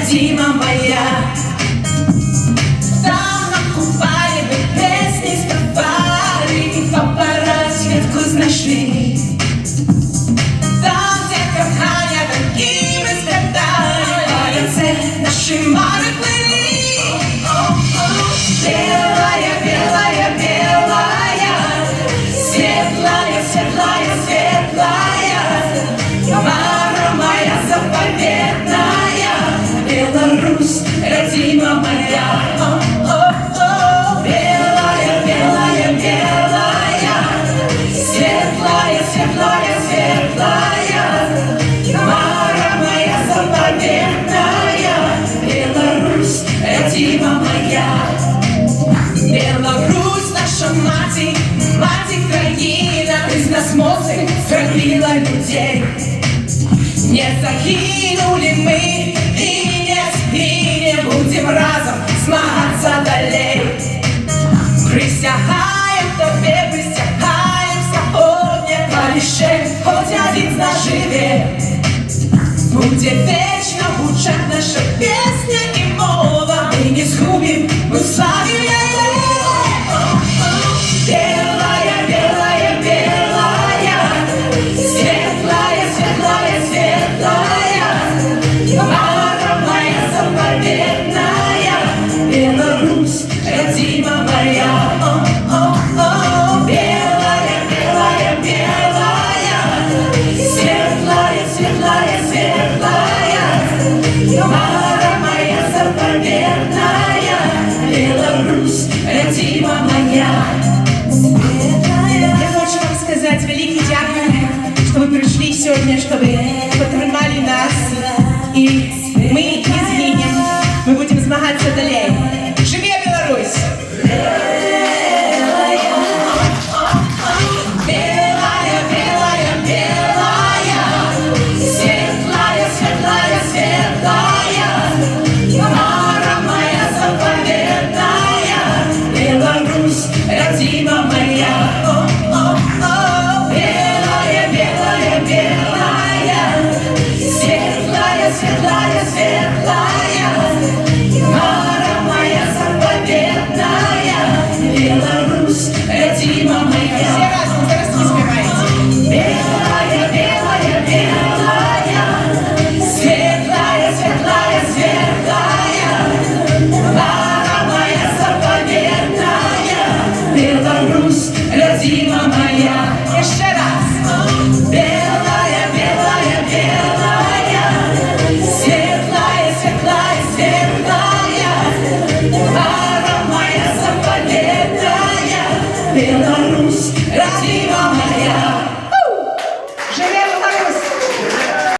родима моя. Там на Кубани мы песни спевали, и папарацци ветку знайшли. Там, где кохання такими страдали, паяться наши мары плыли. Белая, белая, белая, светлая, светлая, светлая, Мара моя заповедная, Беларусь, родима моя. Белая, белая, белая, светлая, светлая, светлая, Мара моя заповедная, Беларусь, родима моя. Беларусь, наша мать, мать країна, из нас моци зробила людей. Не загинули мы и не згинем, будем разом змагаться далей. Присягаем тобі, присягаем сьогодні, коли ще хоч один з нас живе. Буде вечно гучать наша пісня і мова, ми не згубим, ми славим її. Белая, белая, белая, светлая, светлая, светлая, Мара моя заповедная, Беларусь, родима моя. Белая, белая, белая, светлая, светлая, светлая, Мара моя заповедная, Беларусь, родима моя. Я хочу вам сказати велике дякую, що ви прийшли сьогодні, щоб підтримали нас. І ми не згинемо, ми будемо змагатися далі. Живе Білорусь! Белая, белая, белая, светлая, светлая, светлая, Мара моя заповедная, Беларусь, родима моя. Белая, белая, белая, светлая, светлая, светлая, Мара моя заповедная, Беларусь, родима моя. Всі разом зараз ви співаєте. Белая, белая, белая, светлая, светлая, светлая, Мара моя заповедная, Беларусь, родима моя. І ще раз. Белая, белая, белая, светлая, светлая, светлая, Мара моя заповедная, Беларусь, родима моя.